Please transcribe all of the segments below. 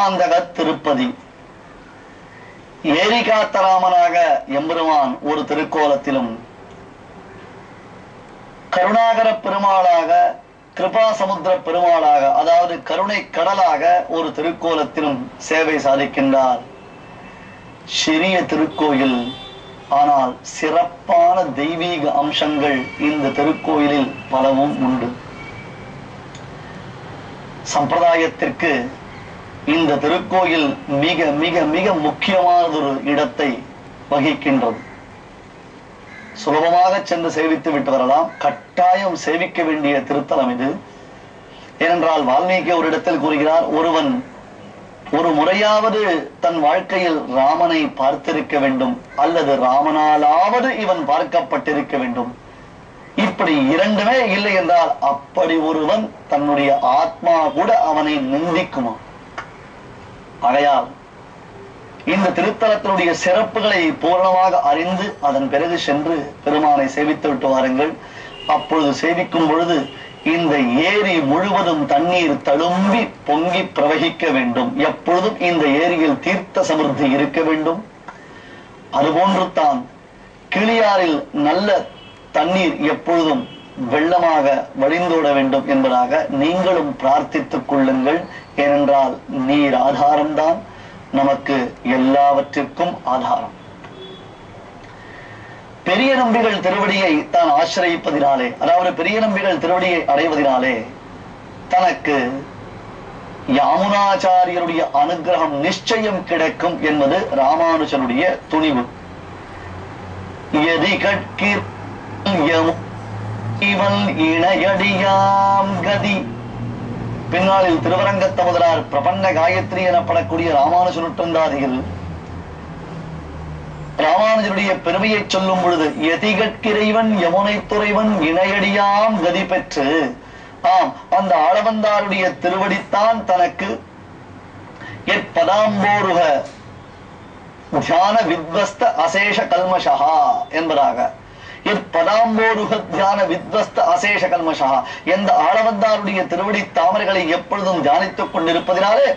மதுராந்தக திருப்பதி. ஏரிகாத்தராமனாக எம்பெருமான் ஒரு திருக்கோலத்திலும், கருணாகர பெருமாளாக, கிருபா சமுத்திர பெருமாளாக, அதாவது கருணை கடலாக ஒரு திருக்கோலத்திலும் சேவை சாதிக்கின்றார். சிறிய திருக்கோயில், ஆனால் சிறப்பான தெய்வீக அம்சங்கள் இந்த திருக்கோயிலில் பலவும் உண்டு. சம்பிரதாயத்திற்கு இந்த திருக்கோயில் மிக மிக மிக முக்கியமானதொரு இடத்தை வகிக்கின்றது. சுலபமாக சென்று சேவித்து விட்டு வரலாம், கட்டாயம் சேவிக்க வேண்டிய திருத்தலம் இது. ஏனென்றால் வால்மீகி ஒரு இடத்தில் கூறுகிறார், ஒருவன் ஒரு முறையாவது தன் வாழ்க்கையில் ராமனை பார்த்திருக்க வேண்டும், அல்லது ராமனாலாவது இவன் பார்க்கப்பட்டிருக்க வேண்டும். இப்படி இரண்டுமே இல்லை என்றால் அப்படி ஒருவன் தன்னுடைய ஆத்மா கூட அவனை நிந்திக்குமா? ஆகையால் இந்த திருத்தலத்தினுடைய சிறப்புகளை பூர்ணமாக அறிந்து அதன் பிறகு சென்று பெருமானை சேவித்து விட்டு வாருங்கள். அப்பொழுது சேவிக்கும் பொழுது இந்த ஏரி முழுவதும் தண்ணீர் தழும்பி பொங்கி பிரவகிக்க வேண்டும். எப்பொழுதும் இந்த ஏரியில் தீர்த்த சமிருத்தி இருக்க வேண்டும். அதுபோன்று தான் கிளியாரில் நல்ல தண்ணீர் எப்பொழுதும் வெள்ளமாக வழிந்தோட வேண்டும் என்பதாக நீங்களும் பிரார்த்தித்துக் கொள்ளுங்கள். ஏனென்றால் நீர் ஆதாரம்தான் நமக்கு எல்லாவற்றிற்கும் ஆதாரம். பெரிய நம்பிகள் திருவடியை தான் ஆசிரியப்பதினாலே, அதாவது பெரிய நம்பிகள் திருவடியை அடைவதினாலே தனக்கு யாமுனாச்சாரியருடைய அனுகிரகம் நிச்சயம் கிடைக்கும் என்பது ராமானுஜனுடைய துணிவு. இவள் இணையடியாம் கதி. பின்னாளில் திருவரங்கத்த முதலார் பிரபன்ன காயத்ரி எனப்படக்கூடிய ராமானுஜனுற்றந்தாதிகள் ராமானுஜருடைய பெருமையை சொல்லும் பொழுது எதிகட்கிறைவன் யமுனை துறைவன் இணையடியாம் கதி பெற்று, ஆம், அந்த ஆளவந்தாருடைய திருவடித்தான் தனக்கு எப்பதாம்போருக தியான வித்வஸ்த அசேஷ கல்மஷா என்பதாக, எப்பதாம்போருக தியான வித்வஸ்த அசேஷ கல்மஷா, எந்த ஆளவந்தாருடைய திருவடி தாமரைகளை எப்பொழுதும் தியானித்துக் கொண்டிருப்பதினாலே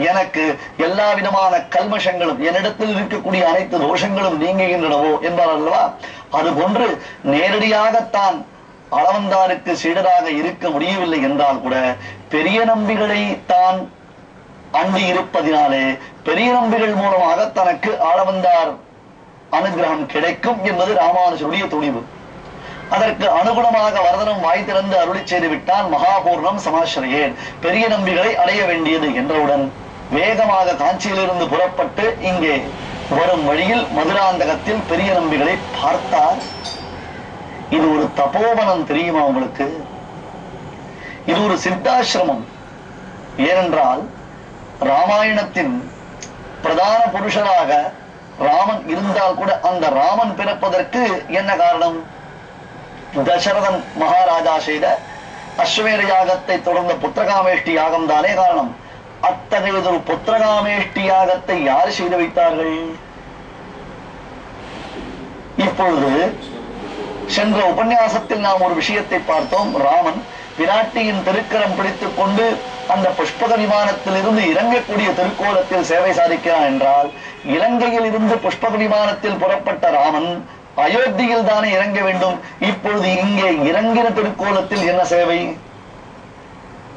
எனக்கு எல்லா விதமான கல்மஷங்களும், என்னிடத்தில் இருக்கக்கூடிய அனைத்து தோஷங்களும் நீங்குகின்றனவோ என்பார் அல்லவா? அதுபோன்று நேரடியாகத்தான் ஆளவந்தாருக்கு சீடராக இருக்க முடியவில்லை என்றால் கூட பெரிய நம்பிகளை தான் அண்டி இருப்பதினாலே பெரிய நம்பிகள் மூலமாக தனக்கு ஆளவந்தார் அனுகிரகம் கிடைக்கும் என்பது ராமானுஜருடைய துணிவு. அதற்கு அனுகுணமாக வரதனும் வாய் திறந்து அருளி செய்து விட்டால் மகாபூர்ணம் சமாசிரியேன், பெரிய நம்பிகளை அடைய வேண்டியது என்றவுடன் வேகமாக காஞ்சியிலிருந்து புறப்பட்டு இங்கே வரும் வழியில் மதுராந்தகத்தில் பெரிய நம்பிகளை பார்த்தார். இது ஒரு தபோவனம் தெரியுமா உங்களுக்கு? இது ஒரு சித்தாசிரமம். ஏனென்றால் ராமாயணத்தின் பிரதான புருஷராக ராமன் இருந்தால் கூட அந்த ராமன் பிறப்பதற்கு என்ன காரணம்? தசரதன் மகாராஜா செய்த அஸ்வமேத யாகத்தை தொடர்ந்த புத்திரகாமேஷ்டி யாகம் தானே காரணம். அத்தகையதொரு புத்திரகாமேஷ்டி யாகத்தை யார் செய்து வைத்தார்கள்? இப்பொழுது சென்ற உபன்யாசத்தில் நாம் ஒரு விஷயத்தை பார்த்தோம். ராமன் விராட்டியின் திருக்கரம் பிடித்துக் கொண்டு அந்த புஷ்பக விமானத்தில் இருந்து இறங்கக்கூடிய திருக்கோலத்தில் சேவை சாதிக்கிறான் என்றால், இலங்கையில் இருந்து புஷ்பக விமானத்தில் புறப்பட்ட ராமன் அயோத்தியில் தானே இறங்க வேண்டும். இப்பொழுது இங்கே இறங்கின திருக்கோலத்தில் என்ன சேவை?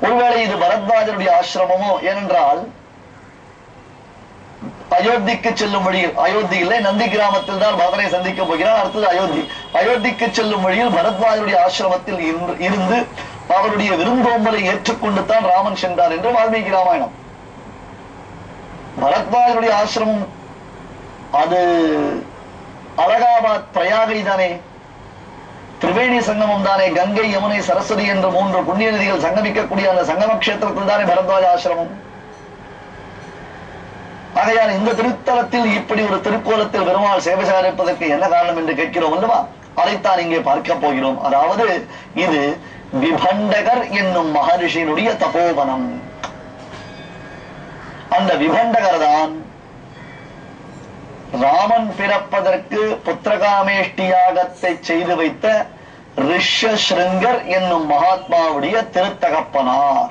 ஒருவேளை இது பரத்வாஜருடைய ஆசிரமமோ? ஏனென்றால் அயோத்திக்கு செல்லும் வழியில், அயோத்தியிலே நந்தி கிராமத்தில் தான் பரதனை சந்திக்க போகிறார். அடுத்தது அயோத்தி. அயோத்திக்கு செல்லும் வழியில் பரத்வாஜருடைய ஆசிரமத்தில் இருந்து அவருடைய விருந்தோம்பலை ஏற்றுக்கொண்டு தான் ராமன் சென்றார் என்று வால்மீகி ராமாயணம். பரத்வாஜருடைய ஆசிரமம் அது அலகாபாத் பிரயாகை தானே, திரிவேணி சங்கமம் தானே, கங்கை யமுனை சரஸ்வதி என்ற 3 புண்ணிய நதிகள் சங்கமிக்கக்கூடிய அந்த சங்கம கஷேத்திரத்தில் தானே பரத்வாஜ ஆசிரமம். ஆகையால் இந்த திருத்தலத்தில் இப்படி ஒரு திருக்கோலத்தில் பெருமாள் சேவை சாதிப்பதற்கு என்ன காரணம் என்று கேட்கிறோம் அல்லவா? அதைத்தான் இங்கே பார்க்க போகிறோம். அதாவது இது விபண்டகர் என்னும் மகரிஷியினுடைய தபோவனம். அந்த விபண்டகர் தான் ராமன் பிறப்பதற்கு புத்திரகாமேஷ்டியாகத்தை செய்து வைத்த ரிஷ்யஸ்ருங்கர் என்னும் மகாத்மாவுடைய திருத்தகப்பனார்.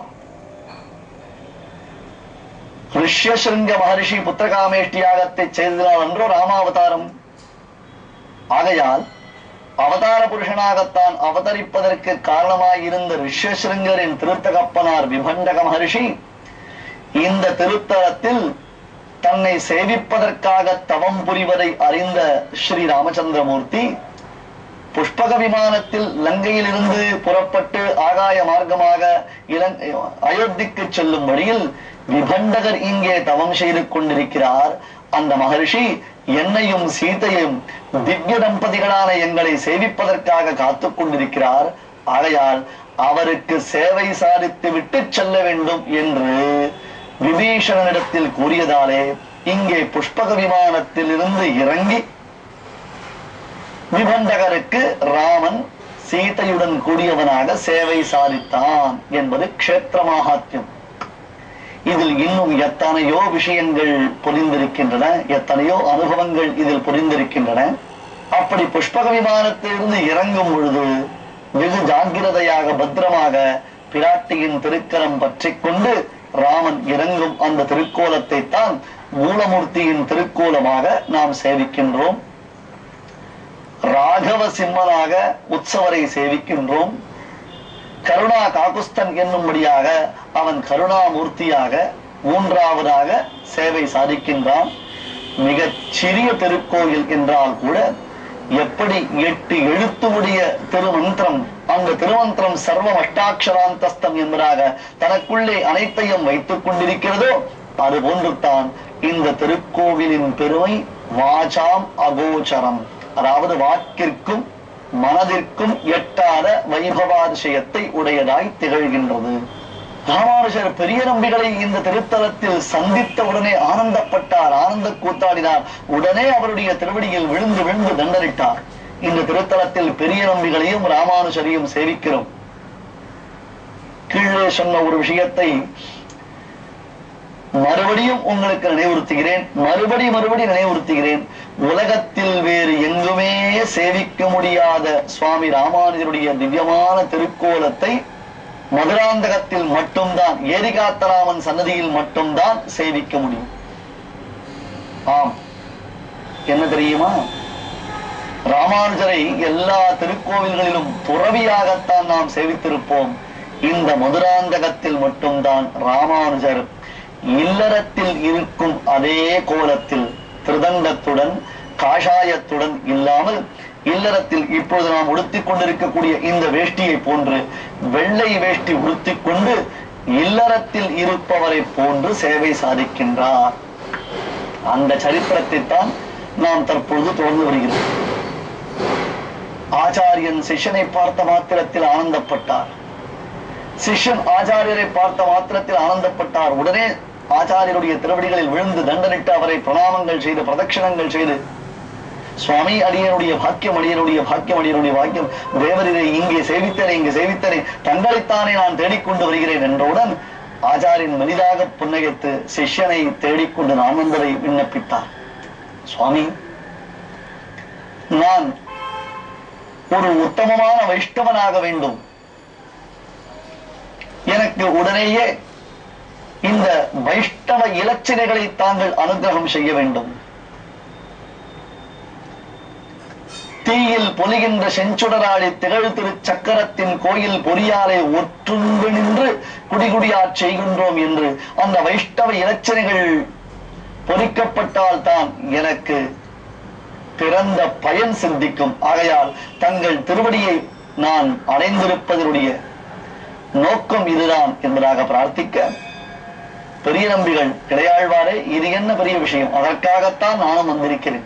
ரிஷ்யசிருங்க மகரிஷி புத்திரகாமேஷ்டி யாகத்தை செய்ததால் அன்றோ ராமாவதாரம். ஆகையால் அவதார புருஷனாகத்தான் அவதரிப்பதற்கு காரணமாயிருந்த ரிஷ்யசிருங்கரின் திருத்தகப்பனார் விபண்டக மகரிஷி இந்த திருத்தலத்தில் தன்னை சேவிப்பதற்காக தவம் புரிவதை அறிந்த ஸ்ரீ ராமச்சந்திரமூர்த்தி புஷ்பக விமானத்தில் லங்கையில் இருந்து புறப்பட்டு ஆகாய மார்க்கமாக அயோத்திக்கு செல்லும் வழியில் விபண்டகர் இங்கே தவம் செய்து கொண்டிருக்கிறார். அந்த மகரிஷி என்னையும் சீதையும் திவ்ய தம்பதிகளான எங்களை சேவிப்பதற்காக காத்துக் கொண்டிருக்கிறார். ஆகையால் அவருக்கு சேவை சாதித்து விட்டு செல்ல வேண்டும் என்று விபீஷணனிடத்தில் கூறியதாலே இங்கே புஷ்பக விமானத்தில் இருந்து இறங்கி விபண்டகருக்கு ராமன் சீதையுடன் கூடியவனாக சேவை சாதித்தான் என்பது க்ஷேத்திர மகாத்மியம். இதில் இன்னும் எத்தனையோ விஷயங்கள் பொதிந்திருக்கின்றன, எத்தனையோ அனுபவங்கள் இதில் பொதிந்திருக்கின்றன. அப்படி புஷ்பக விமானத்திலிருந்து இறங்கும் பொழுது வெகு ஜாக்கிரதையாக பத்திரமாக பிராட்டியின் திருக்கரம் பற்றி கொண்டு ராமன் இறங்கும் அந்த திருக்கோலத்தை தான் மூலமூர்த்தியின் திருக்கோலமாக நாம் சேவிக்கின்றோம். ராகவ சிம்மனாக உற்சவரை சேவிக்கின்றோம். கருணா காகுஸ்தன் என்னும்படியாக அவன் கருணாமூர்த்தியாக மூன்றாவதாக சேவை சாதிக்கின்றான். மிகச் சிறிய திருக்கோயில் என்றால் கூட எப்படி 8 எழுத்துடைய திருமந்திரம், அந்த திருமந்திரம் சர்வம் அஷ்டாட்சராந்தஸ்தம் என்பதாக தனக்குள்ளே அனைத்தையும் வைத்துக் கொண்டிருக்கிறதோ அது போன்றுதான் இந்த திருக்கோவிலின் பெருமை வாசாம் அகோச்சரம், அதாவது வாக்கிற்கும் மனதிற்கும் எட்டாத வைபவாதிசயத்தை உடையதாய் திகழ்கின்றது. ராமானுஜர் பெரிய நம்பிகளை இந்த திருத்தலத்தில் சந்தித்த உடனே ஆனந்தப்பட்டார், ஆனந்த கூத்தாடினார். உடனே அவருடைய திருவடியில் விழுந்து விழுந்து தண்டனிட்டார். இந்த திருத்தலத்தில் பெரிய நம்பிகளையும் ராமானுஜரையும் சேவிக்கிறோம். கீழே சொன்ன ஒரு விஷயத்தை மறுபடியும் உங்களுக்கு நினைவுறுத்துகிறேன், மறுபடி நினைவுறுத்துகிறேன். உலகத்தில் வேறு எங்குமே சேவிக்க முடியாத சுவாமி ராமானுஜருடைய திவ்யமான திருக்கோலத்தை மதுராந்தகத்தில் மட்டும்தான், ஏரிகாத்தராமன் சன்னதியில் மட்டும்தான் சேவிக்க முடியும். ஆம், என்ன தெரியுமா? ராமானுஜரை எல்லா திருக்கோவில்களிலும் துறவியாகத்தான் நாம் சேவித்திருப்போம். இந்த மதுராந்தகத்தில் மட்டும்தான் ராமானுஜர் இல்லறத்தில் இருக்கும் அதே கோலத்தில் திருதண்டத்துடன் காஷாயத்துடன் இல்லாமல், இல்லறத்தில் இப்பொழுது நாம் உடுத்திக் கொண்டிருக்கக்கூடிய இந்த வேஷ்டியை போன்று வெள்ளை வேஷ்டி உடுத்திக் கொண்டு இல்லறத்தில் இருப்பவரை போன்று சேவை சாதிக்கின்றார். அந்த சரித்திரத்தை தான் நாம் தற்பொழுது தொடர்ந்து வருகிறோம். ஆச்சாரியன் சிஷ்யனை பார்த்த மாத்திரத்தில் ஆனந்தப்பட்டார். சிஷ்யன் ஆச்சாரியரை பார்த்த மாத்திரத்தில் ஆனந்தப்பட்டார். உடனே ஆச்சாரியருடைய திருவடிகளில் விழுந்து தண்டனிட்டு அவரை பிரணாமங்கள் செய்து பிரதட்சணங்கள் செய்து, சுவாமி அடியனுடைய பாக்கியம், அடியனுடைய பாக்கியம், அடியனுடைய பாக்கியம், தேவரிதை இங்கே சேவித்தனே, இங்கே சேவித்தனே, தங்களைத்தானே நான் தேடிக்கொண்டு வருகிறேன் என்றவுடன் ஆச்சாரியன் மெலிதாக புன்னகைத்து சிஷ்யனை தேடிக்கொண்டு நான் வந்ததை விண்ணப்பித்தார். சுவாமி, நான் ஒரு உத்தமமான வைஷ்ணவனாக வேண்டும். எனக்கு உடனேயே இந்த வைஷ்ணவ இலச்சினைகளை தாங்கள் அனுகிரகம் செய்ய வேண்டும். தீயில் பொலிகின்ற செஞ்சுடராடி திகழ் திரு சக்கரத்தின் கோயில் பொறியாலை ஒற்றுண்டு நின்று குடிகுடியாற் செய்கின்றோம் என்று அந்த வைஷ்ணவ இலச்சினைகள் பொறிக்கப்பட்டால் தான் எனக்கு பிறந்த பயன் சிந்திக்கும். ஆகையால் தங்கள் திருவடியை நான் அடைந்திருப்பதனுடைய நோக்கம் இதுதான் என்பதாக பிரார்த்திக்க, பெரிய நம்பிகள், இளையாழ்வாரே, இது என்ன பெரிய விஷயம், அதற்காகத்தான் நானும் வந்திருக்கிறேன்.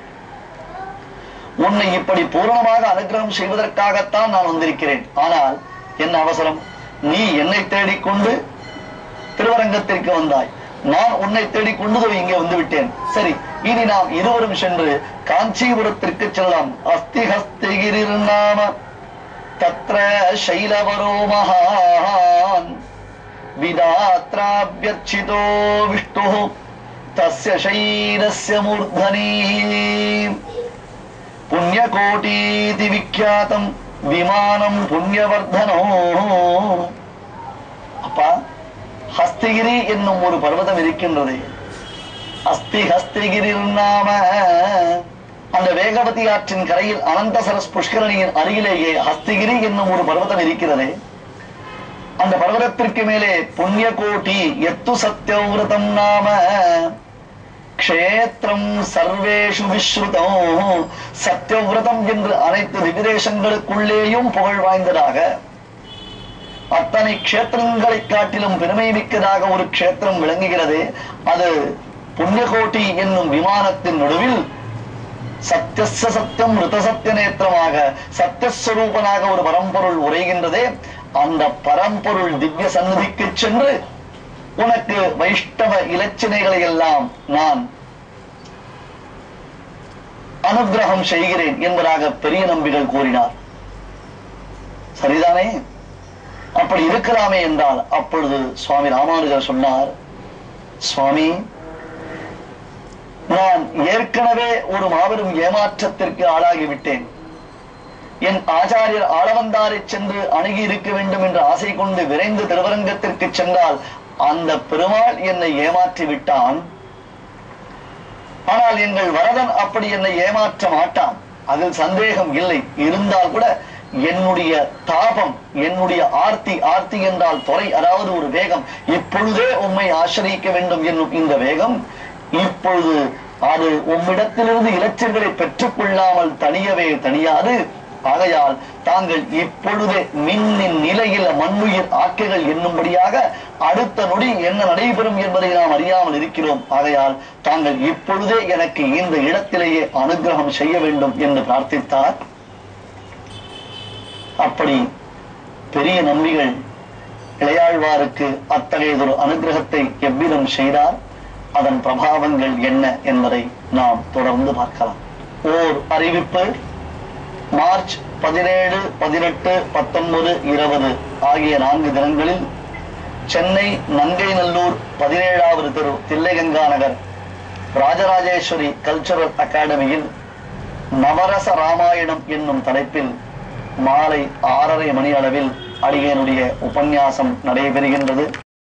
உன்னை இப்படி பூரணமாக அனுகிரகம் செய்வதற்காகத்தான் நான் வந்திருக்கிறேன். ஆனால் என்ன அவசரம்? நீ என்னை தேடிக்கொண்டு திருவரங்கத்திற்கு வந்தாய், நான் உன்னை தேடிக்கொண்டு இங்கே வந்து விட்டேன். சரி, இனி நாம் இருவரும் சென்று காஞ்சிபுரத்திற்கு செல்லலாம். அஸ்தி ஹஸ்திகிரிர் நாம தத்ர சைலவரோ மகான் விதாத்ராப்யர்ச்சிதோ விஷ்ணு தஸ்ய சைலஸ்ய மூர்தனி புண்ணியகோட்டீதி விக்யாதம் விமானம் புண்ணியவர்தனோ. அப்பா, ஹஸ்திகிரி என்னும் ஒரு பர்வதம் இருக்கின்றது. அஸ்தி ஹஸ்திகிரி நாம. அந்த வேகவதி ஆற்றின் கரையில் அனந்த சரஸ் புஷ்கரணியின் அருகிலேயே ஹஸ்திகிரி என்னும் ஒரு பர்வதம் இருக்கிறது. அந்த பர்வதத்திற்கு மேலே புண்ணிய கோட்டி எத்து சத்யவிரதம் நாம க்ஷேத்திரம் சர்வேஷு விஸ்ருதம். சத்யவிரதம் என்று அனைத்து விவிதேசங்களுக்குள்ளேயும் புகழ் வாய்ந்ததாக, அத்தனை க்ஷேத்திரங்களை காட்டிலும் பெருமை மிக்கதாக ஒரு க்ஷேத்திரம் விளங்குகிறது. அது புண்ணியகோட்டி என்னும் விமானத்தின் நடுவில் சத்தியஸ்ய சத்தியம் ரிதசத்திய நேத்திரமாக சத்தியஸ்வரூபனாக ஒரு பரம்பொருள் உரைகின்றதே. அந்த பரம்பொருள் திவ்ய சந்நிதிக்கு சென்று உனக்கு வைஷ்ணவ இலச்சினைகளை எல்லாம் நான் அனுகிரகம் செய்கிறேன் என்பதாக பெரிய நம்பிகள் கூறினார். சரிதானே? அப்படி இருக்கலாமே என்றால் அப்பொழுது சுவாமி ராமானுஜர் சொன்னார், சுவாமி, நான் ஏற்கனவே ஒரு மாபெரும் ஏமாற்றத்திற்கு ஆளாகிவிட்டேன். என் ஆச்சாரியர் ஆளவந்தாரை சென்று அணுகி இருக்க வேண்டும் என்ற ஆசை கொண்டு விரைந்து திருவரங்கத்திற்கு சென்றால் அந்த பெருமாள் என்னை ஏமாற்றி விட்டான். ஆனால் எங்கள் வரதன் அப்படி என்னை ஏமாற்ற மாட்டான், அதில் சந்தேகம் இல்லை. இருந்தால் கூட என்னுடைய தாபம், என்னுடைய ஆர்த்தி என்றால் தொலை, அதாவது ஒரு வேகம், இப்பொழுதே உம்மை ஆசிரியிக்க வேண்டும் என்னும் இந்த வேகம் இப்பொழுது அது உம்மிடத்திலிருந்து இலச்சர்களை பெற்றுக் கொள்ளாமல் தனியவே தனியாது. ஆகையால் தாங்கள் இப்பொழுதே மின்னின் நிலையில் மண்ணுயிர் ஆக்கைகள் என்னும்படியாக அடுத்த நொடி என்ன நடைபெறும் என்பதை நாம் அறியாமல் இருக்கிறோம். ஆகையால் தாங்கள் இப்பொழுதே எனக்கு இந்த இடத்திலேயே அனுகிரகம் செய்ய வேண்டும் என்று பிரார்த்தித்தார். அப்படி பெரிய நம்பிகள் இளையாழ்வாருக்கு அத்தகையதொரு அனுகிரகத்தை எவ்விதம் செய்தார், அதன் பிரபாவங்கள் என்ன என்பதை நாம் தொடர்ந்து பார்க்கலாம். ஓர் அறிவிப்பு. மார்ச் 17, 18, 19, 20 ஆகிய 4 தினங்களில் சென்னை நங்கைநல்லூர் 17வது தெரு தில்லைகங்கா நகர் ராஜராஜேஸ்வரி கல்ச்சுரல் அகாடமியில் நவரச ராமாயணம் என்னும் தலைப்பில் மாலை 6:30 மணி அளவில் அடியேனுடைய உபன்யாசம் நடைபெறுகின்றது.